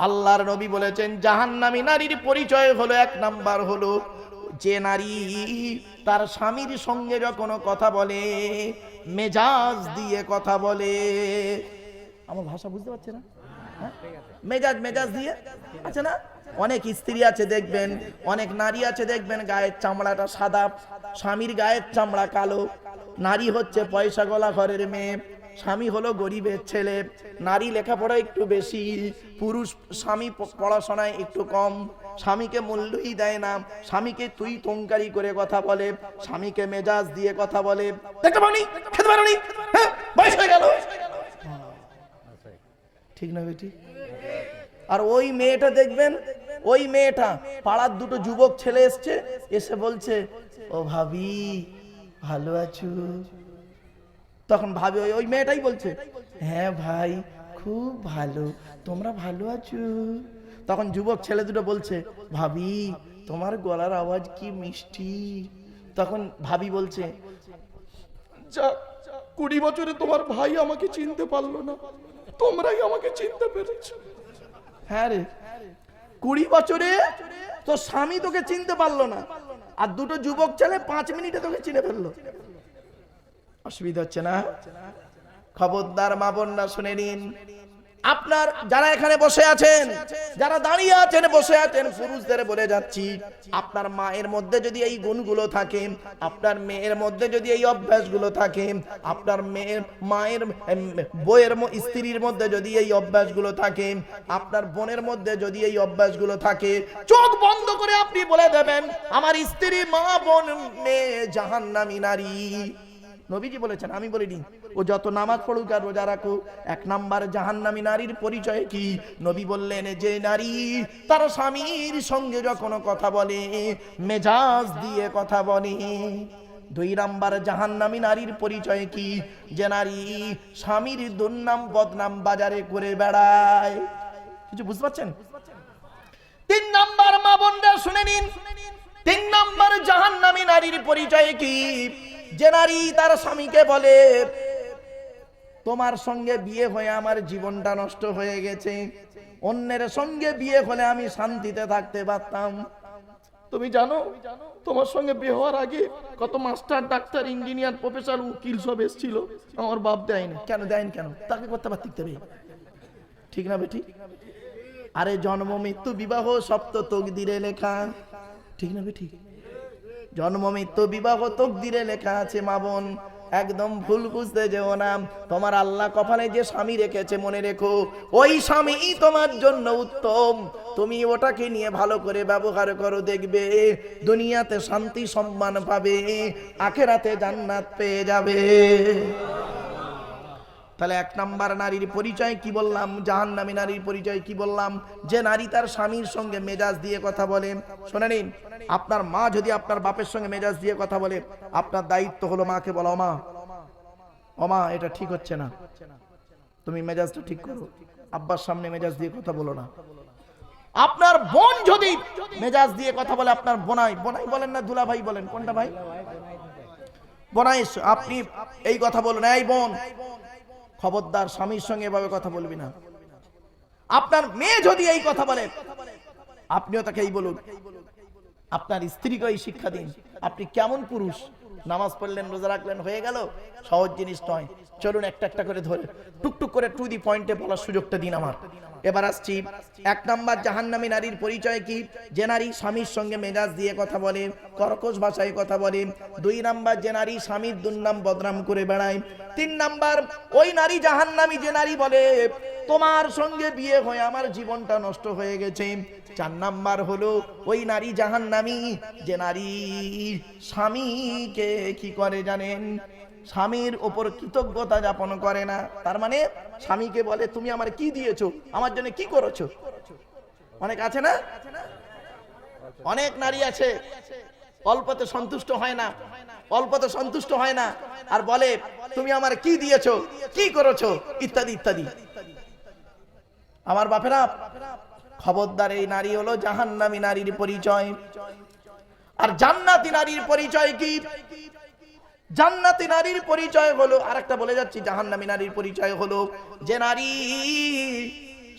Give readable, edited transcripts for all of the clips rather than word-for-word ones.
আল্লাহর নবী বলেছেন জাহান্নামী নারীর পরিচয় হলো, এক নাম্বার হলো যে নারী তার স্বামীর সঙ্গে যখন কথা বলে মেজাজ দিয়ে কথা বলে। আমার ভাষা বুঝতে পারছে না? মেজাজ মেজাজ দিয়ে আছে না? অনেক স্ত্রী আছে দেখবেন, অনেক নারী আছে দেখবেন গায়ের চামড়াটা সাদা, স্বামীর গায়ের চামড়া কালো। নারী হচ্ছে পয়সা গলা ঘরের মেয়ে, স্বামী হলো গরিবের ছেলে। নারী লেখাপড়া একটু বেশি, পুরুষ স্বামী পড়াশোনায় একটু কম। স্বামীকে মূল্যই দেয় না, স্বামীকে তুই তঙ্কারি করে কথা বলে, স্বামীকে মেজাজ দিয়ে কথা বলে। দেখতে পাওনি, খেতে পারোনি, বয়স হয়ে গেল, ঠিক না বেটি? আর ওই মেয়েটা দেখবেন, ওই মেয়েটা পাড়ার দুটো যুবক ছেলে এসছে, এসে বলছে ও ভাবি ভালো আছো? তখন ভাবি ওই মেয়েটাই বলছে হ্যাঁ ভাই খুব ভালো, তোমরা ভালো আছো? তখন যুবক ছেলে দুটো বলছে ভাবি তোমার গলার আওয়াজ কি মিষ্টি। তখন ভাবি বলছে 20 বছরে তোমার ভাই আমাকে চিনতে পারলো না, তোমরাই আমাকে চিনতে পেরেছো। হ্যাঁ রে, 20 বছরে তোর স্বামী তোকে চিনতে পারলো না, আর দুটো যুবক ছেলে 5 মিনিটে তোকে চিনে ফেললো। অসুবিধা হচ্ছে না? খবরদার মা বোনরা শুনে নিন, আপনার যারা এখানে বসে আছেন, যারা দাঁড়িয়ে আছেন, বসে আছেন, পুরুষদের বলে যাচ্ছি, আপনার মায়ের মধ্যে যদি এই গুণগুলো থাকে, আপনার মেয়ের মধ্যে যদি এই অভ্যাসগুলো থাকে, আপনার মায়ের বইয়ের স্ত্রীর মধ্যে যদি এই অভ্যাসগুলো থাকে, আপনার বোনের মধ্যে যদি এই অভ্যাসগুলো থাকে, চোখ বন্ধ করে আপনি বলে দেবেন আমার স্ত্রী, মা, বোন, মেয়ে জাহান্নামী নারী। নবীজি বলেছেন, আমি বলিনি। ও যত নামাজ পড়ুক আর রোজা রাখুক, 1 নাম্বার জাহান্নামী নারীর পরিচয় কি? নবী বললেন যে নারী তার স্বামীর সঙ্গে যখন কথা বলে মেজাজ দিয়ে কথা বলে। 2 নাম্বার জাহান্নামী নারীর পরিচয় কি? যে নারী স্বামীর দুর্নাম বদনাম বাজারে করে বেড়ায়। কিছু বুঝতে পারছেন? 3 নাম্বার মা বোনরা শুনে নিন, 3 নাম্বার জাহান্নামী নারীর পরিচয় কি? যে নারী তার স্বামীকে বলে তোমার সঙ্গে বিয়ে হয়ে আমার জীবনটা নষ্ট হয়ে গেছে, অন্যের সঙ্গে বিয়ে হলে আমি শান্তিতে থাকতে পারতাম। তুমি জানো তোমার সঙ্গে বিয়ে হওয়ার আগে কত মাস্টার, ডাক্তার, ইঞ্জিনিয়ার, প্রফেসর, উকিল সব এসেছিল, আমার বাপ দেয়নি। কেন দেয়নি? কেন? তাকে করতে পারতে হবে, ঠিক না বেটি? আরে জন্ম মৃত্যু বিবাহ সব তো তকদিরে লেখা, ঠিক না বেটি? জন্ম মৃত্যু বিবাহ তকদিরে লেখা আছে। মা বোন একদম ভুল বুঝতে যেও না। তোমার আল্লাহ কপালে যে স্বামী রেখেছে, মনে রেখো ওই স্বামী তোমার জন্য উত্তম। তুমি ওটাকে নিয়ে ভালো করে ব্যবহার করো, দেখবে দুনিয়াতে শান্তি সম্মান পাবে, আখিরাতে জান্নাত পেয়ে যাবে। তাহলে 1 নাম্বার নারীর পরিচয় কি বললাম? জাহান্নামী নারীর পরিচয় কি বললাম? যে নারী তার স্বামীর সঙ্গে মেজাজ দিয়ে কথা বলে। শুনে নিন, আপনার মা যদি আপনার বাপের সঙ্গে মেজাজ দিয়ে কথা বলে, আপনার দায়িত্ব হলো মাকে বলা, মা, ও মা এটা ঠিক হচ্ছে না, তুমি মেজাজটা ঠিক করো, আব্বার সামনে মেজাজ দিয়ে কথা বলো না। আপনার বোন যদি মেজাজ দিয়ে কথা বলে, আপনার বোনাই, বোনাই বলেন না দুলা ভাই বলেন, কোনটা ভাই? বোনাই, আপনি এই কথা বলুন, এই বোন খবরদার স্বামীর সঙ্গে এভাবে কথা বলবি না। আপনার মেয়ে যদি এই কথা বলে, আপনিও তাকে এই বলুন। আপনার স্ত্রীকে এই শিক্ষা দিন। আপনি কেমন পুরুষ? নামাজ পড়লেন, রোজা রাখলেন, হয়ে গেল? সহজ জিনিস নয়। চলুন একটা একটা করে ধরে টুকটুক করে টু দি পয়েন্টে বলার সুযোগটা দিন আমার। এবার আসছি 1 নাম্বার জাহান্নামী নারীর পরিচয় কি? যে নারী স্বামীর সঙ্গে মেজাজ দিয়ে কথা বলে, কর্কশ ভাষায় কথা বলে। 2 নাম্বার যে নারী স্বামীর দুর্নাম বদনাম করে বেড়ায়। 3 নাম্বার ওই নারী জাহান্নামী যে নারী বলে তোমার সঙ্গে বিয়ে হয়ে আমার জীবনটা নষ্ট হয়ে গেছে। 4 নাম্বার হলো ওই নারী জাহান্নামী যে নারী স্বামীকে কি করে জানেন? স্বামীর ওপর কৃতজ্ঞতা যাপন করে না। তার মানে স্বামীকে বলে তুমি আমার কি দিয়েছো, আমার জন্য কি করেছো। অনেক আছে না, অনেক নারী আছে অল্পতে সন্তুষ্ট হয় না, অল্পতে সন্তুষ্ট হয় না, আর বলে তুমি আমার কি দিয়েছো, কি করেছো, ইত্যাদি ইত্যাদি। আমার বাপেরা খবরদার, এই নারী হলো জাহান্নামী নারীর পরিচয়। আর জান্নাতি নারীর পরিচয় কি? জান্নাতি নারীর পরিচয় হলো, আরেকটা বলে যাচ্ছি, জাহান্নামী নারীর পরিচয় হলো যে নারী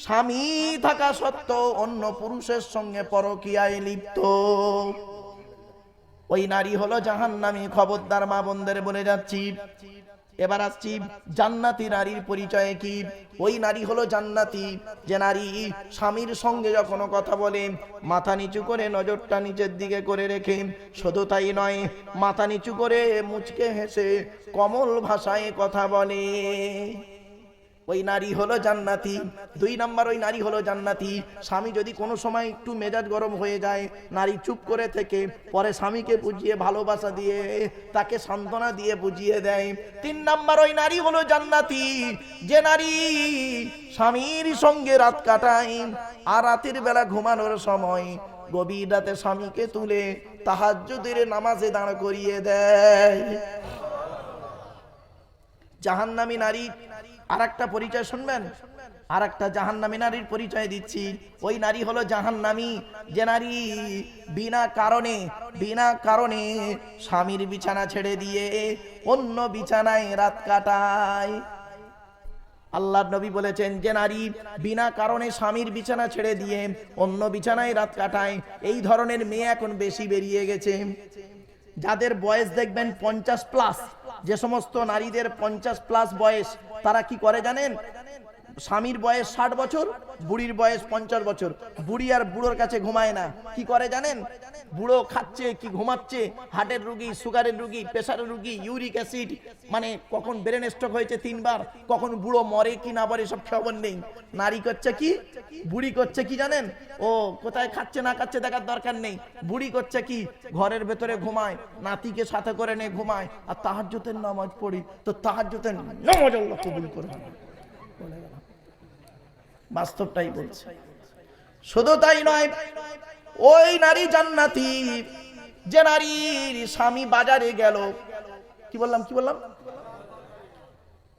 স্বামী থাকা সত্ত্বেও অন্য পুরুষের সঙ্গে পরকীয়ায় লিপ্ত, ওই নারী হলো জাহান্নামী। খবরদার মা বোনদের বলে যাচ্ছি। এবার আসছি জান্নাতি নারীর পরিচয় কি। ওই নারী হলো জান্নাতি যে নারী স্বামীর সঙ্গে যখন কথা বলে মাথা নিচু করে নজরটা নিচের দিকে করে রেখে, শুধু তাই নয়, মাথা নিচু করে মুচকে হেসে কমল ভাষায় কথা বলে, ওই নারী হলো জান্নাতি। 2 নাম্বার, ওই নারী হলো জান্নাতি। স্বামী যদি কোনো সময় একটু মেজাজ গরম হয়ে যায়, নারী চুপ করে থেকে পরে স্বামীকে বুঝিয়ে ভালোবাসা দিয়ে তাকে সান্ত্বনা দিয়ে বুঝিয়ে দেয়। 3 নাম্বার, ওই নারী হলো জান্নাতি যে নারী স্বামীর সঙ্গে রাত কাটায়, আর রাতের বেলা ঘুমানোর সময় গভীর রাতে স্বামীকে তুলে তাহাজ্জুদের নামাজে দাঁড় করিয়ে দেয়। জাহান্নামী নারী আর একটা পরিচয় শুনবেন, আর একটা জাহান্নামী নারীর পরিচয় দিচ্ছি। ওই নারী হলো জাহান্নামী যে নারী বিনা কারণে স্বামীর বিছানা ছেড়ে দিয়ে অন্য বিছানায় রাত কাটায়। আল্লাহর নবী বলেছেন যে নারী বিনা কারণে স্বামীর বিছানা ছেড়ে দিয়ে অন্য বিছানায় রাত কাটায়, এই ধরনের মেয়ে এখন বেশি বেরিয়ে গেছে। যাদের বয়স দেখবেন 50+, যে সমস্ত নারীদের 50+ বয়স, তারা কি করে জানেন? স্বামীর বয়স 60 বছর, বুড়ির বয়স 50 বছর। বুড়ি আর বুড়োর কাছে ঘুমায় না। কি করে জানেন? বুড়ো খাচ্ছে কি ঘুমাচ্ছে, হার্টের রুগী, সুগারের রুগী, প্রেসারের রুগী, ইউরিক অ্যাসিড, মানে কখন ব্রেন স্ট্রোক হয়েছে 3 বার, কখন বুড়ো মরে কি না মরে সব খবর নেই। নারী করছে কি, বুড়ি করছে কি জানেন? ও কোথায় খাচ্ছে না খাচ্ছে দেখার দরকার নেই। বুড়ি করছে কি, ঘরের ভেতরে ঘুমায়, নাতিকে সাথে করে নিয়ে ঘুমায়, আর তাহাজ্জুদের নামাজ পড়ি, তো তাহাজ্জুদের নামাজ আল্লাহ কবুল করে। বাস্তবটাই বলছে। শুধু তাই নয়, ওই নারী জান্নাতি যে নারীর স্বামী বাজারে গেল। কি বললাম?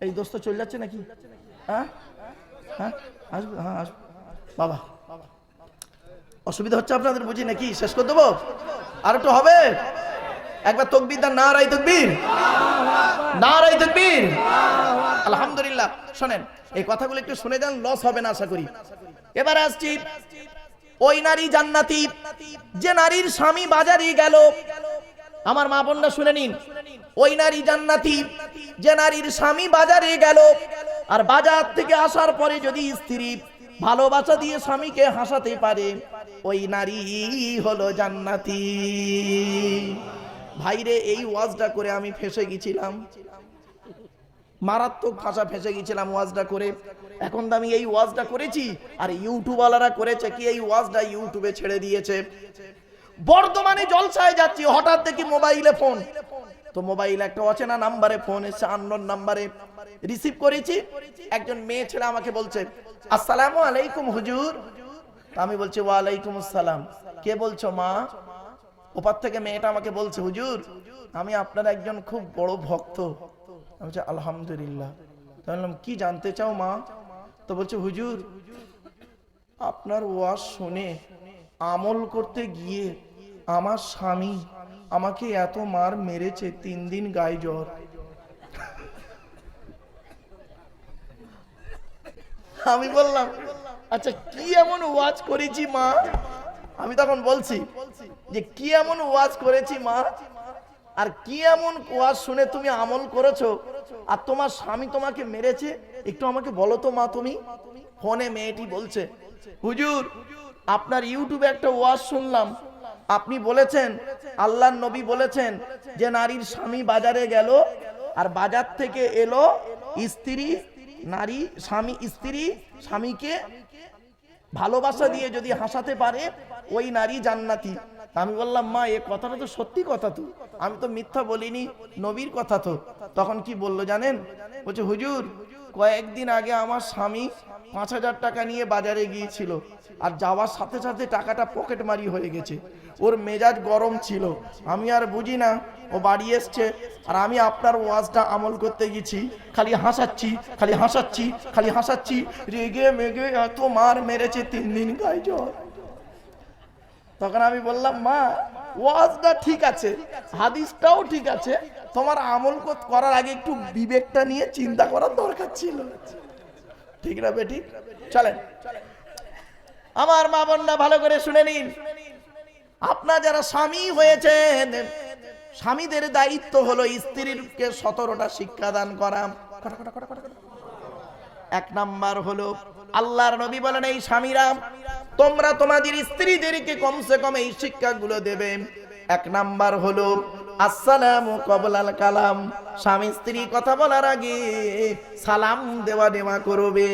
এই দোস্ত চলে যাচ্ছে নাকি? হ্যাঁ হ্যাঁ আসবে, হ্যাঁ আসবে। বাবা অসুবিধা হচ্ছে আপনাদের বুঝি নাকি? শেষ করে দেবো? আর একটু হবে? একবার তাকবীর দেন, নারায়ে তাকবীর, নারায়ে তাকবীর, আলহামদুলিল্লাহ। শোনেন, এই কথাগুলো একটু শুনে যান, লস হবে না আশা করি। এবার আসছি, ওই নারী জান্নাতি যে নারীর স্বামী বাজারে গেল। আমার মা বোনরা শুনে নিন, ওই নারী জান্নাতি যে নারীর স্বামী বাজারে গেল, আর বাজার থেকে আসার পরে যদি স্ত্রী ভালোবাসা দিয়ে স্বামীকে হাসাতে পারে, ওই নারী হলো জান্নাতি। ভাইরে, এই ওয়াজটা করে আমি ফেঁসে গেছিলাম, মারাত্মক ভাষা ফেঁসে গেছিলাম ওয়াজটা করে। এখন তো আমি এই ওয়াজটা করেছি, আর ইউটিউবওয়ালারা করেছে কি, এই ওয়াজটা ইউটিউবে ছেড়ে দিয়েছে। বর্ধমানে জলসায় যাচ্ছি, হঠাৎ দেখি মোবাইলে ফোন। তো মোবাইলে একটা অচেনা নাম্বারে ফোন এসে, আননোন নাম্বারে। রিসিভ করেছি, একজন মেয়ে ছেলে আমাকে বলছে, আসসালামু আলাইকুম হুজুর। আমি বলছি ওয়ালাইকুম আসসালাম। কে বলছো মা? ওপার থেকে মেয়েটা আমাকে বলছে, হুজুর আমি আপনার একজন খুব বড় ভক্ত। আমি বলছি আলহামদুলিল্লাহ। বললাম কি জানতে চাও মা? তো বলছে, হুজুর আপনার ওয়াজ শুনে আমল করতে গিয়ে আমার স্বামী আমাকে এত মার মেরেছে, 3 দিন গায়ে জ্বর। আমি বললাম আচ্ছা কি এমন ওয়াজ করেছি মা? আমি তখন বলছি যে কি এমন ওয়াজ করেছি মা, আর কি এমন ওয়াজ শুনে তুমি আমল করেছো, আর তোমার স্বামী তোমাকে মেরেছে, একটু আমাকে বলো তো মা তুমি। ফোনে মেয়েটি বলছে, হুজুর আপনার ইউটিউবে একটা ওয়াজ শুনলাম, আপনি বলেছেন, আল্লাহর নবী বলেছেন যে নারীর স্বামী বাজারে গেল, আর বাজার থেকে এলো স্ত্রী, নারী স্ত্রী স্বামীকে ভালোবাসা দিয়ে যদি হাসাতে পারে, ওই নারী জান্নাতি। আমি বললাম মা এ কথাটা তো সত্যি কথা, তো আমি তো মিথ্যা বলিনি, নবীর কথা তো। তখন কি বললো জানেন? বলছে, হুজুর কয়েকদিন আগে আমার স্বামী 5,000 টাকা নিয়ে বাজারে গিয়েছিল, আর যাওয়ার সাথে সাথে টাকাটা পকেট মারি হয়ে গেছে। ওর মেজাজ গরম ছিল, আমি আর বুঝি না, ও বাড়ি এসছে, আর আমি আপনার ওয়াজটা আমল করতে গেছি, খালি হাসাচ্ছি, রেগে মেগে এত মার মেরেছে, 3 দিন গায়ে জ্বর। তখন আমি বললাম মা ওয়াজটা ঠিক আছে, হাদিসটাও ঠিক আছে, তোমার আমল করার আগে একটু বিবেকটা নিয়ে চিন্তা করার দরকার ছিল। ঠিক না বেটি? চলেন আমার মা বোনরা ভালো করে শুনে নিন, আপনার যারা স্বামী হয়েছেন, স্বামীদের দায়িত্ব হলো স্ত্রীকে 17টা শিক্ষা দান করা। এক নাম্বার হলো, আল্লাহর নবী বলেন, এই স্বামীরা তোমরা তোমাদের স্ত্রীদেরকে কমসে কম এই শিক্ষাগুলো দেবে। এক নাম্বার হলো আসসালামু ক্বাবলাল কালাম, স্বামী স্ত্রী কথা বলার আগে সালাম দেওয়া নেওয়া করবে।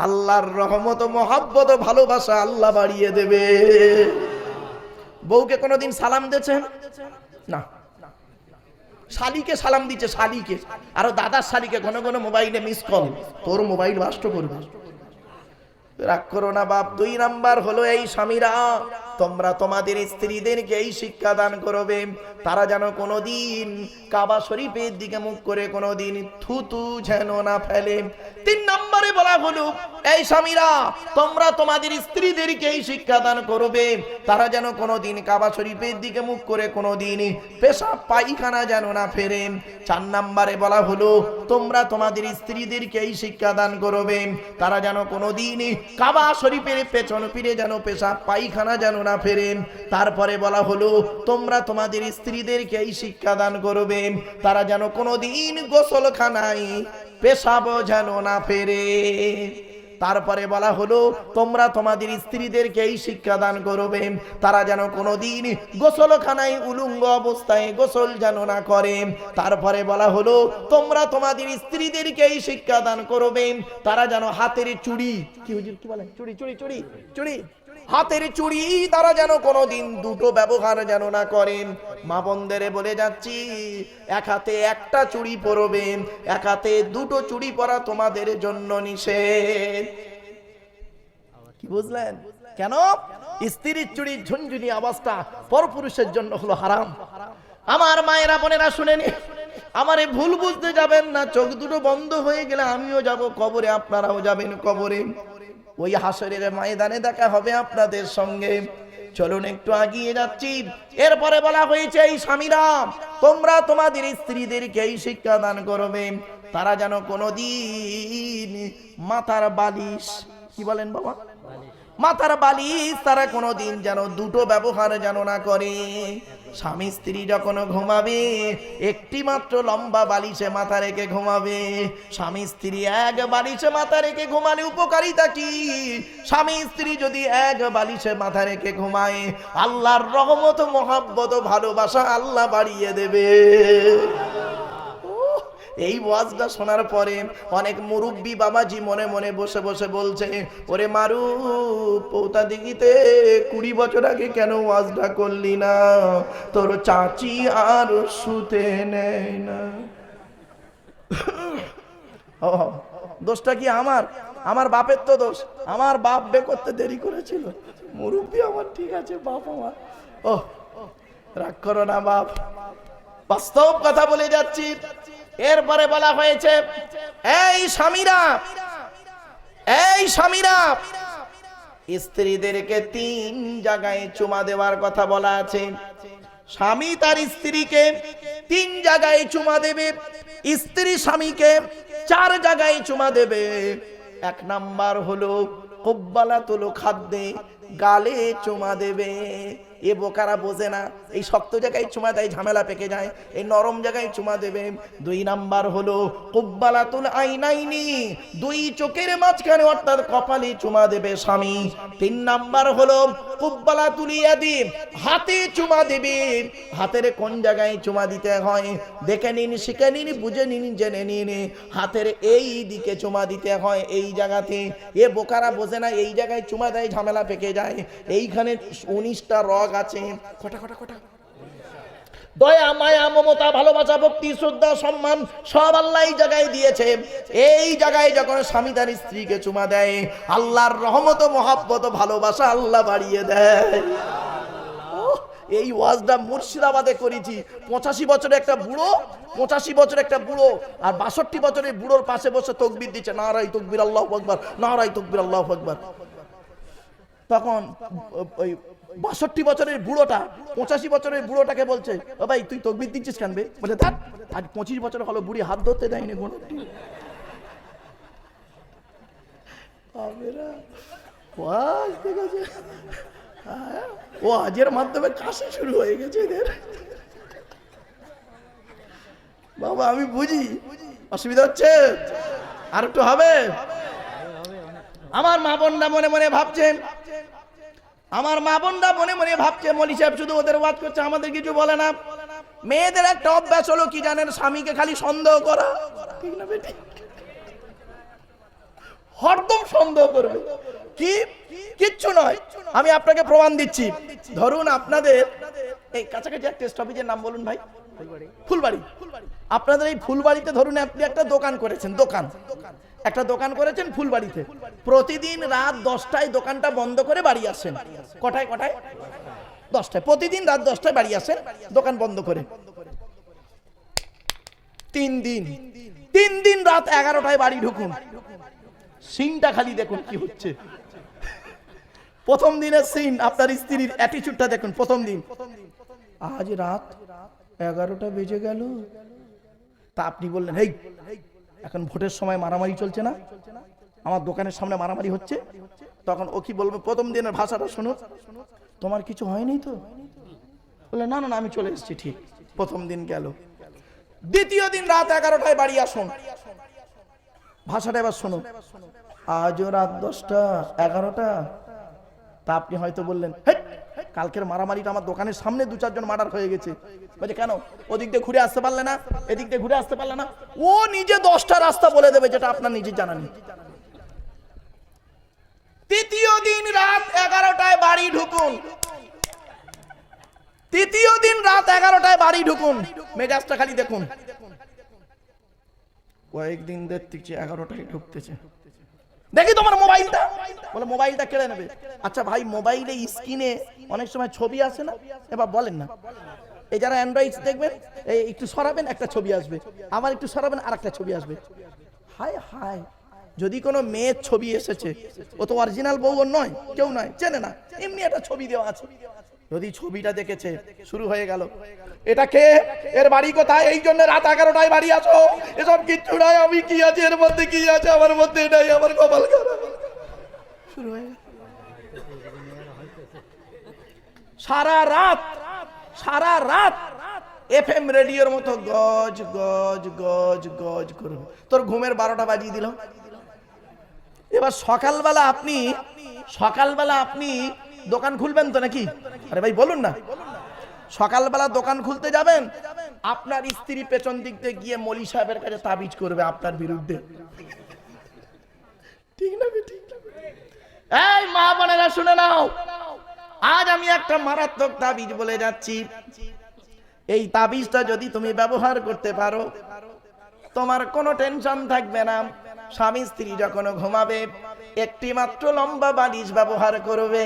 আল্লাহর রহমত, মহব্বত, ভালোবাসা আল্লাহ বাড়িয়ে দেবে। বউকে কোনোদিন সালাম দিয়েছেন? না। শালিকে সালাম দিচ্ছে, শালিকে, আর দাদার শালিকে ঘন ঘন মোবাইলে মিস কল, তোর মোবাইল নষ্ট করবে। রাগ করো না বাপ। 2 নাম্বার হলো, এই স্বামীরা তোমরা তোমাদের স্ত্রীদেরকে এই শিক্ষা দান করবে, তারা যেন কোনোদিন কাবা শরীফের দিকে মুখ করে কোনোদিন থুতু যেন না ফেলে। 3 নম্বরে বলা হলো, এই স্বামীরা তোমরা তোমাদের স্ত্রীদেরকে এই শিক্ষা দান করবে, তারা যেন কোনোদিন কাবা শরীফের দিকে মুখ করে কোনোদিন পেশাব পায়খানা যেন না ফেরে। 4 নম্বরে বলা হলো, তোমরা তোমাদের স্ত্রীদেরকে এই শিক্ষা দান করবে, তারা যেন কোনোদিন কাবা শরীফের পেছন ফিরে যেন পেশাব পায়খানা যেন না ফেরে। তারপরে বলা হলো, তোমরা তোমাদের স্ত্রীদেরকে এই শিক্ষা দান করবে, তারা যেন কোনোদিন গোসলখানায় পেশাব যেন না ফেরে। তারপরে বলা হলো, তোমরা তোমাদের স্ত্রীদেরকে এই শিক্ষা দান করবে, তারা যেন কোনোদিন গোসলখানায় উলঙ্গ অবস্থায় গোসল যেন না করে। তারপরে বলা হলো, তোমরা তোমাদের স্ত্রীদেরকে এই শিক্ষা দান করবে, তারা যেন হাতের চুড়ি, কি হুজুর কি বলেন, চুড়ি চুড়ি চুড়ি চুড়ি, হাতের চুড়ি তারা যেন কোনোদিন দুটো ব্যবহার যেন না করেন। মা বোনদের বলে যাচ্ছি, এক হাতে একটা চুড়ি পরবে, এক হাতে দুটো চুড়ি পরা তোমাদের জন্য নিষেধ। কি বুঝলেন? কেন? স্ত্রীর চুড়ির ঝুনঝুনি আওয়াজটা পরপুরুষের জন্য হলো হারাম। আমার মায়েরা বোনেরা শুনেন, আমারে ভুল বুঝতে যাবেন না। চোখ দুটো বন্ধ হয়ে গেলে আমিও যাব কবরে, আপনারাও যাবেন কবরে। ওই হাসরের ময়দানে দেখা হবে আপনাদের সঙ্গে। চলুন একটু এগিয়ে যাচ্ছি। এরপরে বলা হয়েছে, এই স্বামীরা তোমরা তোমাদের স্ত্রীদেরকে এই শিক্ষা দান করবে, তারা যেন কোনোদিন মাথার বালিশ, কি বলেন বাবা, মাথার বালিশ তারা কোনোদিন যেন দুটো ব্যবহার যেন না করে। স্বামী স্ত্রী যখন ঘুমাবে একটি মাত্র লম্বা বালিশে মাথা রেখে ঘুমাবে। স্বামী স্ত্রী এক বালিশে মাথা রেখে ঘুমালে উপকারিতা কি? স্বামী স্ত্রী যদি এক বালিশে মাথা রেখে ঘুমায়, আল্লাহর রহমত, মহব্বত, ভালোবাসা আল্লাহ বাড়িয়ে দেবে। এই ওয়াজটা শোনার পরে অনেক মুরব্বী বাবাজি মনে মনে বসে বসে বলছে, ওরে মারু পৌতা দিঘিতে 20 বছর আগে কেন ওয়াজটা করলি না? তোর চাচি আর শুতে নেয় না। ও দোষটা কি আমার? আমার বাপের তো দোষ। আমার বাপ বে করতে দেরি করেছিল। মুরব্বী আমার ঠিক আছে, বাপ আমার। ও রাগ করো না বাপ, বাস্তব কথা বলে যাচ্ছি। এরপরে বলা হয়েছে, এই স্বামীরা, এই স্বামীরা স্ত্রীদেরকে 3 জায়গায় চুমা দেওয়ার কথা বলা আছে। স্বামী তার স্ত্রীকে 3 জায়গায় চুমা দেবে, স্ত্রী স্বামীকে 4 জায়গায় চুমা দেবে। 1 নাম্বার হলো কুব্বালাতুল খাদ্দে, গালে চুমা দেবে। এ বোকারা বোঝে না, এই শক্ত জায়গায় চুমা দেয় ঝামেলা পেকে যায়, এই নরম জায়গায় চুমা দেবে। 2 নাম্বার হলো কুব্বালাতুল আইনাইনি, 2 চোখের মাঝখানে অর্থাৎ কপালে চুমা দেবে স্বামী। 3 নাম্বার হলো কুব্বালাতুল ইয়াদি, হাতে চুমা দেবে। হাতের কোন জায়গায় চুমা দিতে হয় দেখে নিন, শিখে নিন, বুঝে নিন, জেনে নিন। হাতের এই দিকে চুমা দিতে হয়, এই জায়গাতে। এ বোকারা বোঝে না, এই জায়গায় চুমা দেয় ঝামেলা পেকে যায়। এইখানে 19টা রগ আছে। কটা কটা কটা দয়া, মায়া, মমতা, ভালোবাসা, ভক্তি, শ্রদ্ধা, সম্মান সব আল্লাহ এই জায়গায় দিয়েছে। এই জায়গায় যখন স্বামী তার স্ত্রীকে চুমা দেয়, আল্লাহর রহমত, মহব্বত, ভালোবাসা আল্লাহ বাড়িয়ে দেয়। এই ওয়াজটা মুর্শিদাবাদে করেছি। 85 বছরের একটা বুড়ো, 85 বছরের একটা বুড়ো আর 62 বছরের বুড়োর পাশে বসে তাকবীর দিচ্ছে, নারায়ে তাকবীর, আল্লাহু আকবার, নারায়ে তাকবীর, আল্লাহু আকবার। তখন ওই 62 বছরের বুড়োটা 85 বছরের বুড়োটাকে বলছে, ও ভাই তুই তাকবীর দিচ্ছিস কেন বে? বলে ধ্যাৎ, আজ 25 বছর হলো বুড়ি হাত ধরতে দেয়নি। আমেরা ওয়াজ দেখেছে, ওয়াজের মাধ্যমে কাশি শুরু হয়ে গেছে এদের। বাবা আমি বুঝি অসুবিধা হচ্ছে, আর একটু হবে। আমার মা বোনরা মনে মনে ভাবছেন, আমার মা বোনরা মনে মনে ভাবছে মৌলী সাহেব শুধু ওদের ওয়াজ করছে, আমাদের কিছু বলে না। মেয়েদের একটা অভ্যাস হলো কি জানেন, স্বামীকে খালি সন্দেহ করা, ঠিক না বেটি? হরদম সন্দেহ করবে, কি কিচ্ছু নয়। আমি আপনাকে প্রমাণ দিচ্ছি। ধরুন আপনাদের এই কাছাকাছি একটা স্টপেজের নাম বলুন ভাই, ফুলবাড়ি। আপনাদের এই ফুলবাড়িতে ধরুন আপনি একটা দোকান করেছেন, একটা দোকান করেছেন ফুলবাড়িতে। প্রতিদিন রাত 10টায় দোকানটা বন্ধ করে বাড়ি আসেন। কটায়? 10টায়। প্রতিদিন রাত 10টায় বাড়ি আসেন দোকান বন্ধ করে। 3 দিন রাত 11টায় বাড়ি ঢুকুন। সিনটা খালি দেখুন কি হচ্ছে। প্রথম দিনের সিন, আপনার স্ত্রীর অ্যাটিটিউডটা দেখুন। প্রথম দিন, আজ রাত 11টা বেজে গেল, তা আপনি বললেন হেই এখন ভোটের সময় মারামারি চলছে না, আমার দোকানের সামনে মারামারি হচ্ছে। তখন ও কি বলবে? প্রথম দিনের ভাষাটা শুনুন, তোমার কিছু হয়নি তো? বলে না না আমি চলে এসেছি। ঠিক, প্রথম দিন গেল। দ্বিতীয় দিন রাত 11টায় বাড়ি আসুন, ভাষাটা এবার শুনুন, আজও রাত 10টা 11টা। তা আপনি হয়তো বললেন হেই কালকের মারামারিটা আমার দোকানের সামনে 2-4 জন মার্ডার হয়ে গেছে। বলছে কেন? ওদিক দিয়ে ঘুরে আসতে পারলে না, এদিক দিয়ে ঘুরে আসতে পারলে না। ও নিজে 10টা রাস্তা বলে দেবে যেটা আপনার নিজে জানা নেই। তৃতীয় দিন রাত 11টায় বাড়ি ঢুকুন, তৃতীয় দিন রাত 11টায় বাড়ি ঢুকুন, মেজাজটা খালি দেখুন। কয়েকদিন দেখতেছি 11টায় ঢুকতেছে, দেখি তোমার মোবাইলটা। বলে মোবাইলটা কেড়ে নেবে। আচ্ছা ভাই, মোবাইলে স্ক্রিনে অনেক সময় ছবি আসে না? এবার বলেন না, এই যারা অ্যান্ড্রয়েড দেখবেন, এই একটু সরাবেন একটা ছবি আসবে, আবার একটু সরাবেন আর একটা ছবি আসবে। হায় হায়, যদি কোনো মেয়ের ছবি এসেছে, ও তো অরিজিনাল বউ ওর নয়, কেউ নয়, চেনে না, এমনি একটা ছবি দেওয়া আছে। যদি ছবিটা দেখেছে, শুরু হয়ে গেল, এটা কে, এর বাড়ি কোথায়, এই জন্য রাত 11টায় বাড়ি আসো, এসব কিচ্ছু নাই, আমি কি আছে এর মধ্যে, কি আছে আমার মধ্যে, এটাই আমার কপাল খারাপ। শুরু হয়ে সারা রাত এফএম রেডিওর মতো গজ গজ গজ গজ করবে, তোর ঘুমের 12টা বাজিয়ে দিল। এবার সকালবেলা আপনি দোকান খুলবেন তো নাকি? আরে ভাই বলুন না, সকালবেলা দোকান খুলতে যাবেন, আপনার স্ত্রী পেছন দিক দিয়ে গিয়ে মৌলী সাহেবের কাছে তাবিজ করবে আপনার বিরুদ্ধে, ঠিক না? ঠিক না? এই মা বোনেরা শুনে নাও, আজ আমি একটা মারাত্মক তাবিজ বলে যাচ্ছি। এই তাবিজটা যদি তুমি ব্যবহার করতে পারো, তোমার কোনো টেনশন থাকবে না। স্বামী স্ত্রী যখন ঘুমাবে, একটি মাত্র লম্বা বালিশ ব্যবহার করবে,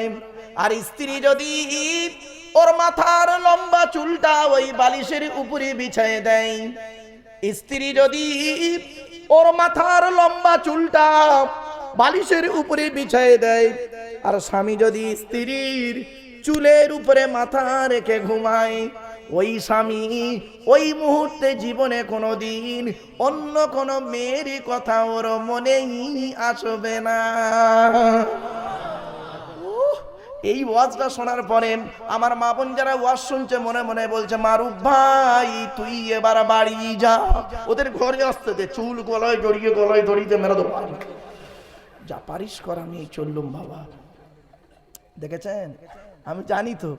আর স্ত্রী যদি ওর মাথার লম্বা চুলটা ওই বালিশের উপরে বিছিয়ে দেয়, স্ত্রী যদি ওর মাথার লম্বা চুলটা বালিশের উপরে বিছিয়ে দেয়, আর স্বামী যদি স্ত্রীর চুলের উপরে মাথা রেখে ঘুমায়, ওই স্বামী ওই মুহূর্তে জীবনে কোনোদিন অন্য কোনো মেয়ের কথা ওর মনেই আসবে না। এই ওয়াজটা শোনার পরে আমার মা বোন যারা ওয়াজ শুনছে মনে মনে বলছে, মারুফ ভাই তুই এবার বাড়ি যা, ওদের ঘরে আসতে দে, চুল গলায় জড়িয়ে মেরে দেবো, যা পারিস কর, আমি চললুম বাবা। দেখেছেন, আমি জানি তো